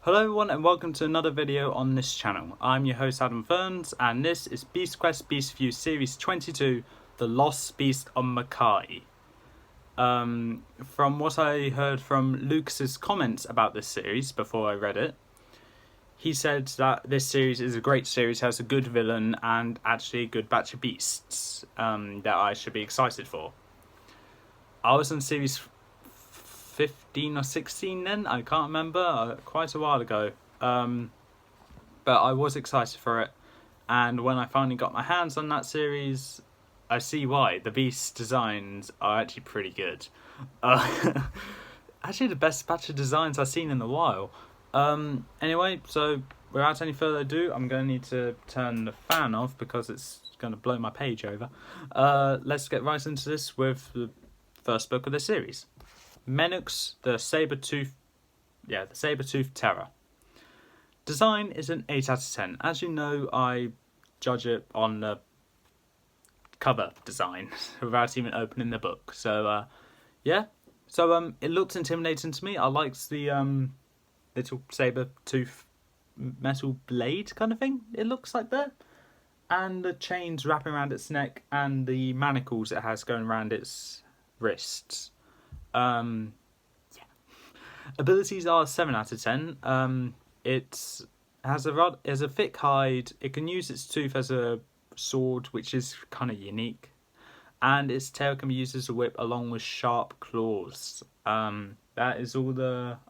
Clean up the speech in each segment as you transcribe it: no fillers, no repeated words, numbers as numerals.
Hello everyone and welcome to another video on this channel. I'm your host Adam Ferns and this is Beast Quest Beast View Series 22, The Lost Beast of Makai. From what I heard from Lucas's comments about this series before I read it, he said that this series is a great series, has a good villain and actually a good batch of beasts that I should be excited for. I was on series 15 or 16 then, I can't remember, quite a while ago, but I was excited for it, and when I finally got my hands on that series, I see why. The beast designs are actually pretty good. Actually the best batch of designs I've seen in a while. Anyway, so without any further ado, I'm going to need to turn the fan off because it's going to blow my page over. Let's get right into this with the first book of the series. Menux, the Sabretooth Terror. Design is an 8 out of 10. As you know, I judge it on the cover design without even opening the book. So, it looked intimidating to me. I liked the little saber-tooth metal blade kind of thing, it looks like there. And the chains wrapping around its neck and the manacles it has going around its wrists. Abilities are 7 out of 10. It has a thick hide. It can use its tooth as a sword, which is kind of unique, and its tail can be used as a whip along with sharp claws. That is all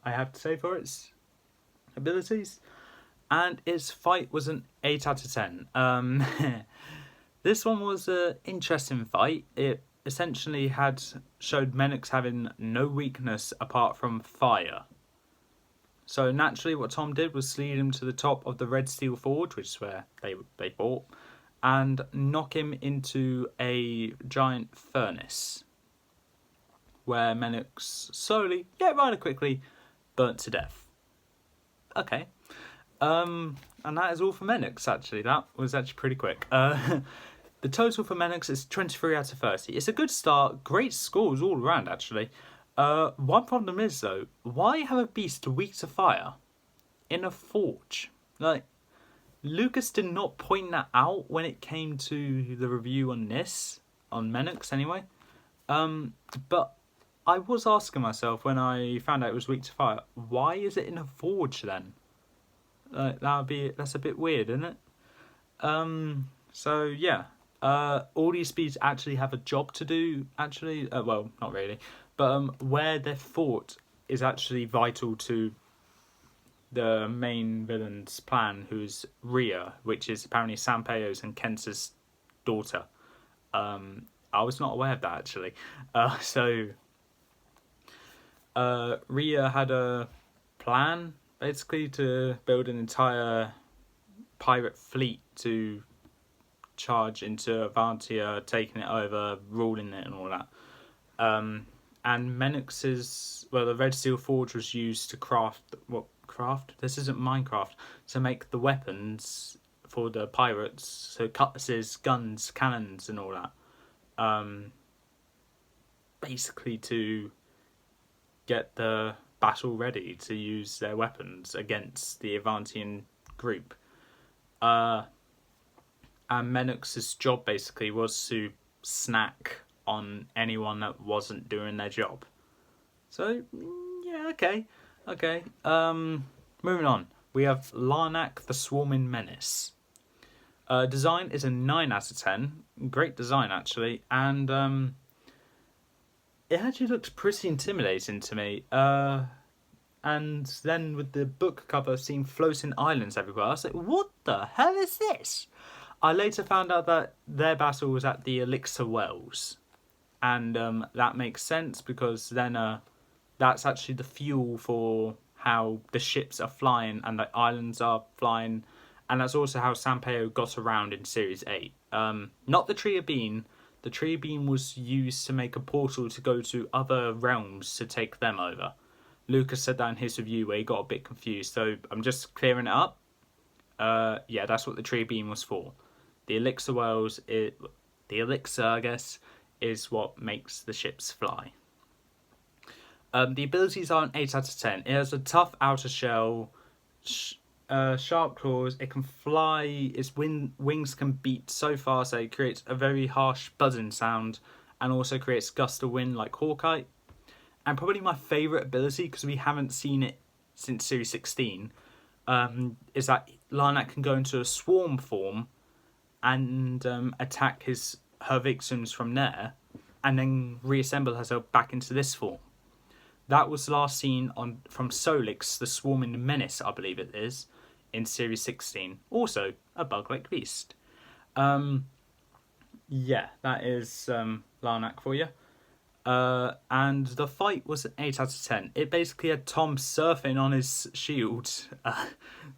I have to say for its abilities. And its fight was an 8 out of 10. This one was an interesting fight. It essentially showed Menux having no weakness apart from fire. So naturally what Tom did was lead him to the top of the Red Steel Forge, which is where they fought, and knock him into a giant furnace, where Menux slowly, rather quickly, burnt to death. Okay. And that is all for Menux, actually. That was actually pretty quick. The total for Menux is 23 out of 30. It's a good start, great scores all around actually. One problem is though, why have a beast weak to fire in a forge? Like, Lucas did not point that out when it came to the review on this, on Menux anyway. But I was asking myself when I found out it was weak to fire, why is it in a forge then? That's a bit weird, isn't it? So yeah. All these beasts actually have a job to do, actually. Well, not really. But where they're fought is actually vital to the main villain's plan, who's Rhea, which is apparently Sanpeio's and Kenta's daughter. I was not aware of that, actually. Rhea had a plan, basically, to build an entire pirate fleet to charge into Avantia, taking it over, ruling it and all that. And Menux's, the Red Steel Forge was used to craft? This isn't Minecraft. To make the weapons for the pirates, so cutlasses, guns, cannons and all that. Basically to get the battle ready to use their weapons against the Avantian group. And Menux's job basically was to snack on anyone that wasn't doing their job. So, yeah, okay. Moving on. We have Lana, the Swarming Menace. Design is a 9 out of 10. Great design, actually. And it actually looks pretty intimidating to me. And then with the book cover seeing floating islands everywhere, I was like, what the hell is this? I later found out that their battle was at the Elixir Wells. And that makes sense because then that's actually the fuel for how the ships are flying and the islands are flying. And that's also how Sanpeio got around in Series 8. Not the Tree of Being. The Tree of Being was used to make a portal to go to other realms to take them over. Lucas said that in his review where he got a bit confused. So I'm just clearing it up. That's what the Tree of Being was for. The Elixir Wells, the Elixir, I guess, is what makes the ships fly. The abilities are an 8 out of 10. It has a tough outer shell, sharp claws. It can fly. Its wings can beat so fast that it creates a very harsh buzzing sound, and also creates gusts of wind like Hawkeye. And probably my favourite ability, because we haven't seen it since Series 16, is that Lana can go into a swarm form and attack her victims from there, and then reassemble herself back into this form. That was last seen from Solix, the Swarming Menace, I believe it is, in Series 16. Also, a bug-like beast. Yeah, that is Larnak for you. And the fight was an 8 out of 10. It basically had Tom surfing on his shield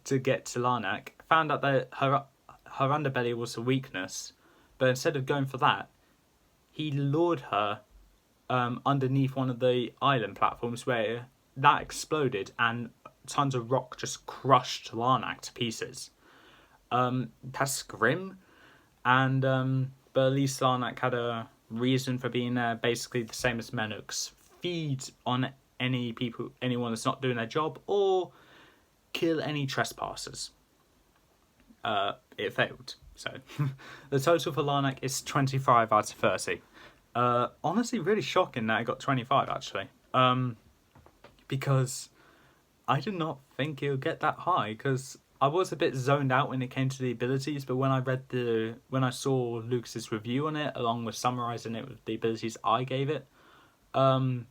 to get to Larnak. Found out that her underbelly was a weakness, but instead of going for that, he lured her underneath one of the island platforms where that exploded and tons of rock just crushed Larnak to pieces. That's grim, and but at least Larnak had reason for being there, basically the same as Menux. Feed on anyone that's not doing their job, or kill any trespassers. It failed. So the total for Larnak is 25 out of 30. Honestly, really shocking that I got 25 actually. Because I did not think it would get that high, because I was a bit zoned out when it came to the abilities, but when I saw Lucas's review on it, along with summarising it with the abilities I gave it, I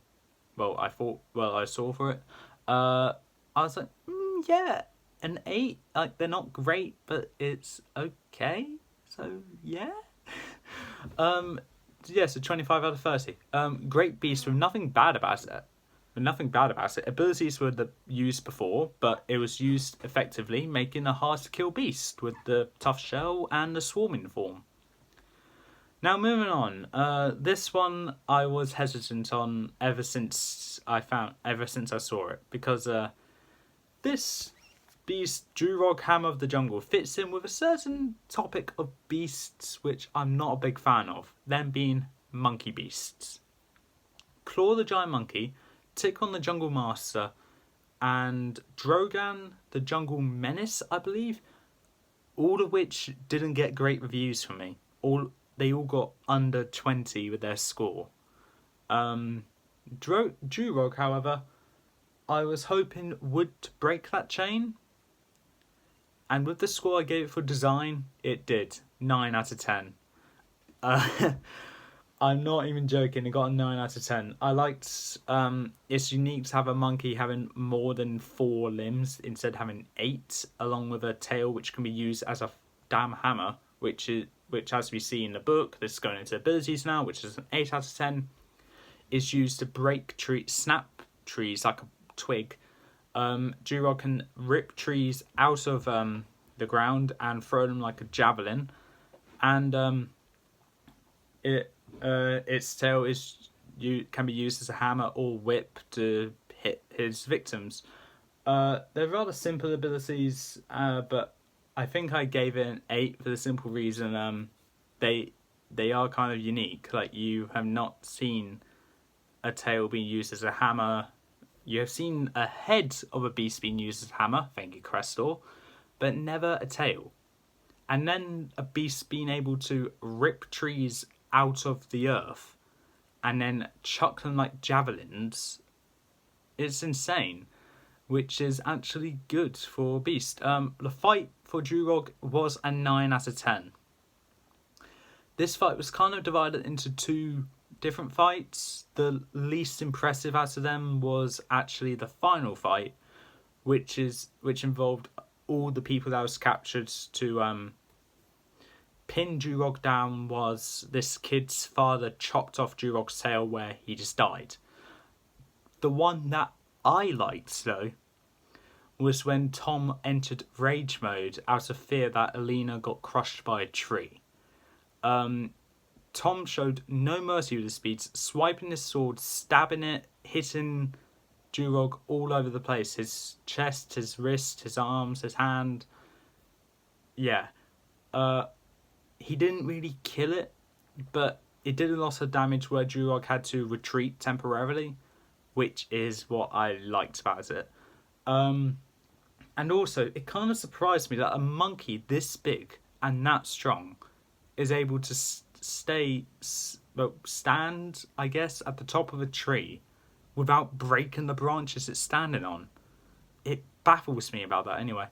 saw for it, I was like, yeah, an 8, like, they're not great, but it's okay, so yeah. So 25 out of 30. Great beast with nothing bad about it. Abilities were used before, but it was used effectively, making a hard to kill beast with the tough shell and the swarming form. Now moving on, this one I was hesitant on ever since I saw it, because this beast, Durog Hammer of the Jungle, fits in with a certain topic of beasts which I'm not a big fan of, them being monkey beasts. Claw the Giant Monkey, Tick-on the Jungle Master, and Drogan the Jungle Menace, I believe, all of which didn't get great reviews from me. They all got under 20 with their score. Durog, however, I was hoping would break that chain, and with the score I gave it for design, it did. 9 out of 10. I'm not even joking, it got a 9 out of 10. I liked, it's unique to have a monkey having more than 4 limbs instead of having 8, along with a tail which can be used as a damn hammer, which as we see in the book, this is going into abilities now, which is an 8 out of 10, is used to break snap trees like a twig. Durog can rip trees out of the ground and throw them like a javelin, and its tail can be used as a hammer or whip to hit his victims. They're rather simple abilities, but I think I gave it an 8 for the simple reason they are kind of unique. Like, you have not seen a tail being used as a hammer. You have seen a head of a beast being used as a hammer, thank you Crestor, but never a tail. And then a beast being able to rip trees out of the earth and then chuck them like javelins, it's insane, which is actually good for beast. The fight for Durog was a 9 out of 10. This fight was kind of divided into 2 different fights. The least impressive out of them was actually the final fight, which involved all the people that was captured to pin Durog down. Was this kid's father chopped off Durog's tail where he just died. The one that I liked though was when Tom entered rage mode out of fear that Alina got crushed by a tree. Tom showed no mercy with his speeds, swiping his sword, stabbing it, hitting Durog all over the place. His chest, his wrist, his arms, his hand. Yeah. He didn't really kill it, but it did a lot of damage where Durog had to retreat temporarily, which is what I liked about it. And And also, it kind of surprised me that a monkey this big and that strong is able to stand, I guess, at the top of a tree without breaking the branches it's standing on. It baffles me about that anyway.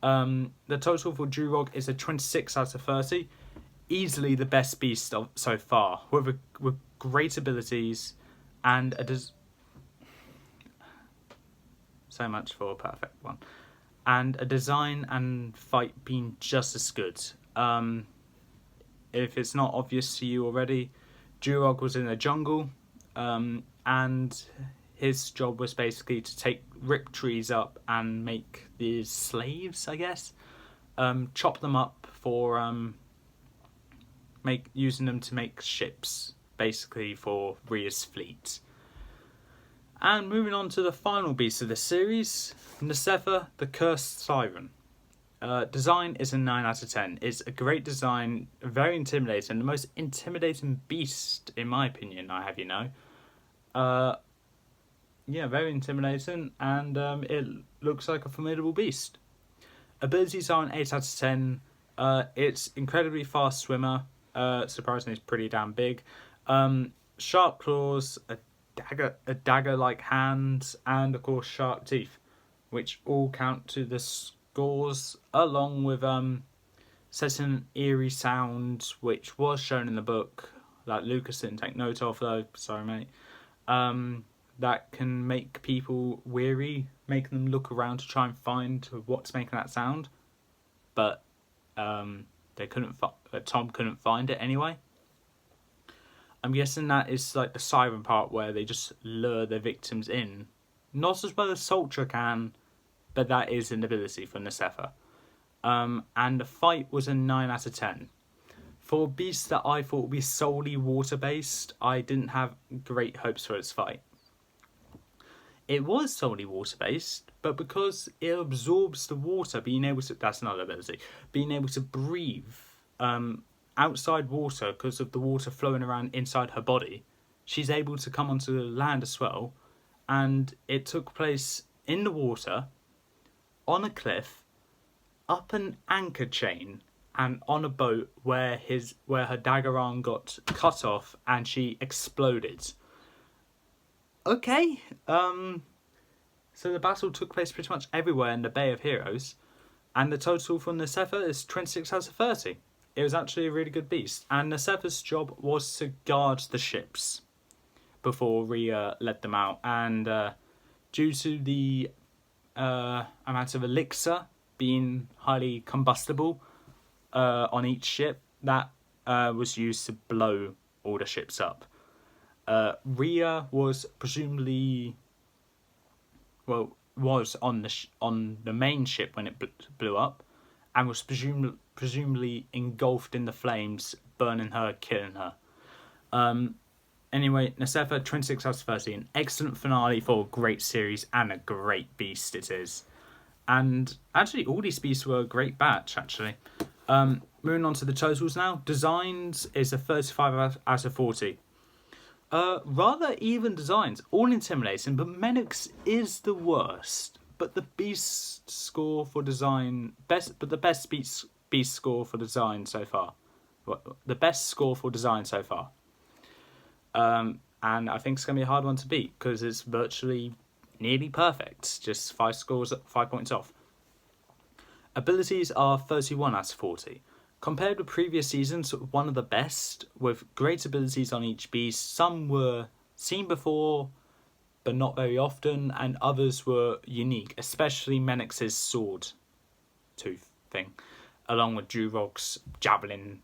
The total for Durog is a 26 out of 30. Easily the best beast so far, with great abilities and so much for a perfect one. And a design and fight being just as good. If it's not obvious to you already, Durog was in the jungle, and his job was basically to rip trees up and make these slaves, I guess. Chop them up for using them to make ships, basically for Rhea's fleet. And moving on to the final beast of the series, Isetta, the Cursed Siren. Design is a 9 out of 10. It's a great design, very intimidating, the most intimidating beast, in my opinion, I have you know. Yeah, very intimidating, and it looks like a formidable beast. Abilities are an 8 out of 10. It's incredibly fast swimmer. Surprisingly, it's pretty damn big. Sharp claws, a dagger-like hand, and of course sharp teeth, which all count to the scores, along with setting an eerie sound, which was shown in the book that Lucas didn't take note of though. Sorry, mate. That can make people weary, make them look around to try and find what's making that sound, but they couldn't. Tom couldn't find it anyway. I'm guessing that is like the siren part where they just lure their victims in, not as well as Soldier can, but that is an ability for Isetta. And the fight was a 9 out of 10. For a beast that I thought would be solely water based, I didn't have great hopes for its fight. It was solely water based, but because it absorbs the water, being able to, that's another ability, being able to breathe outside water because of the water flowing around inside her body, she's able to come onto the land as well. And it took place in the water, on a cliff, up an anchor chain, and on a boat where her dagger arm got cut off and she exploded. Okay, so the battle took place pretty much everywhere in the Bay of Heroes, and the total from Isetta is 26 out of 30. It was actually a really good beast, and Isetta's job was to guard the ships before Rhea let them out, and due to the amount of elixir being highly combustible on each ship, that was used to blow all the ships up. Rhea was presumably, was on the main ship when it blew up, and was presumably engulfed in the flames, burning her, killing her. Anyway, Isetta, 26 out of 30, an excellent finale for a great series and a great beast it is. And actually, all these beasts were a great batch, actually. Moving on to the totals now. Designs is a 35 out of 40. Rather even designs, all intimidating, but Menix is the worst. But the beast score for design, the best beast score for design so far. The best score for design so far. And I think it's going to be a hard one to beat because it's virtually nearly perfect. Just 5 points off. Abilities are 31 out of 40. Compared with previous seasons, one of the best, with great abilities on each beast. Some were seen before, but not very often, and others were unique, especially Menix's sword tooth thing, along with Durog's javelin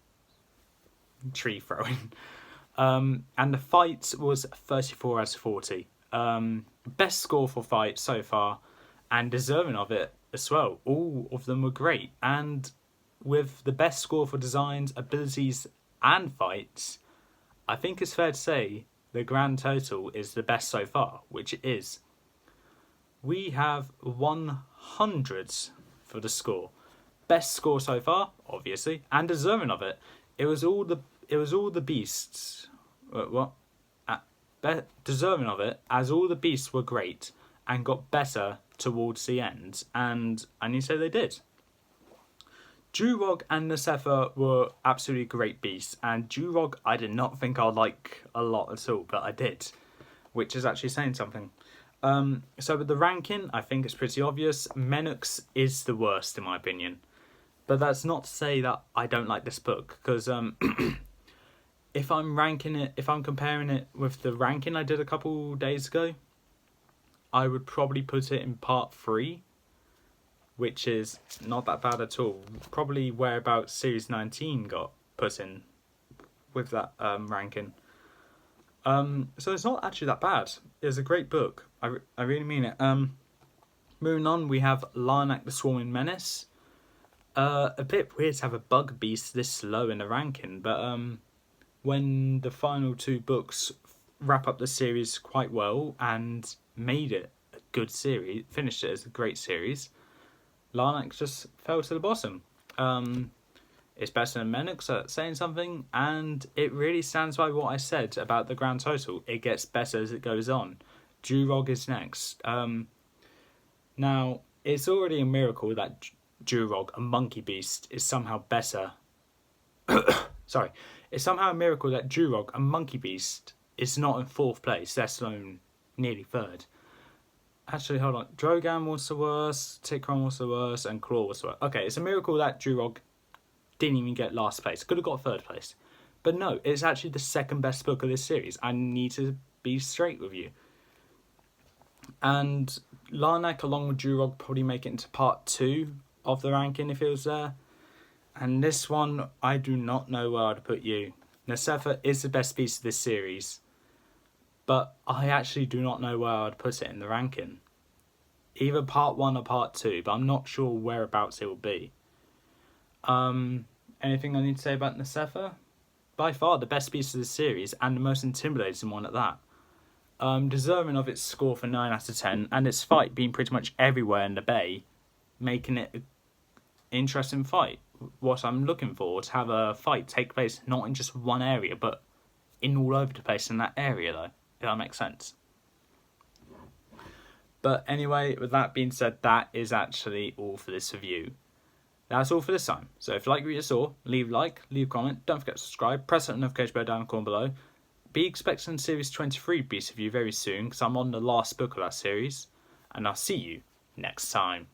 tree throwing. And the fight was 34 out of 40. Best score for fight so far, and deserving of it as well. All of them were great, and with the best score for designs, abilities, and fights, I think it's fair to say the grand total is the best so far, which it is. We have 100 for the score. Best score so far, obviously, and deserving of it. It was all the beasts. Deserving of it, as all the beasts were great and got better towards the end, and I need to say they did. Durog and Isetta were absolutely great beasts, and Durog I did not think I'd like a lot at all, but I did, which is actually saying something. So with the ranking, I think it's pretty obvious. Menux is the worst in my opinion, but that's not to say that I don't like this book, because if I'm comparing it with the ranking I did a couple days ago, I would probably put it in part 3, which is not that bad at all. Probably where about series 19 got put in with that ranking. So it's not actually that bad. It's a great book. I really mean it. Moving on, we have Lana the Swarming Menace. A bit weird to have a bug beast this low in the ranking, but when the final 2 books wrap up the series quite well and made it a good series, finished it as a great series, Larnax just fell to the bottom. It's better than Menux at saying something, and it really stands by what I said about the grand total. It gets better as it goes on. Durog is next. Now, it's already a miracle that Durog, a monkey beast, is somehow better. Sorry. It's somehow a miracle that Durog, a monkey beast, is not in 4th place, let alone nearly 3rd. Actually, hold on. Drogan was the worst, Tikron was the worst, and Claw was the worst. Okay, it's a miracle that Durog didn't even get last place. Could have got 3rd place. But no, it's actually the 2nd best book of this series. I need to be straight with you. And Larnac, along with Durog, probably make it into part 2 of the ranking if it was there. And this one, I do not know where I'd put you. Isetta is the best piece of this series, but I actually do not know where I'd put it in the ranking. Either part 1 or part 2, but I'm not sure whereabouts it will be. Anything I need to say about Isetta? By far the best piece of the series, and the most intimidating one at that. Deserving of its score for 9 out of 10, and its fight being pretty much everywhere in the bay, making it an interesting fight. What I'm looking for to have a fight take place not in just one area, but in all over the place in that area, though. If that makes sense. But anyway, with that being said, that is actually all for this review. That's all for this time. So if you like what you saw, leave a like, leave a comment, don't forget to subscribe, press that notification bell down in the corner below. Be expecting Series 23 to be review very soon, because I'm on the last book of that series. And I'll see you next time.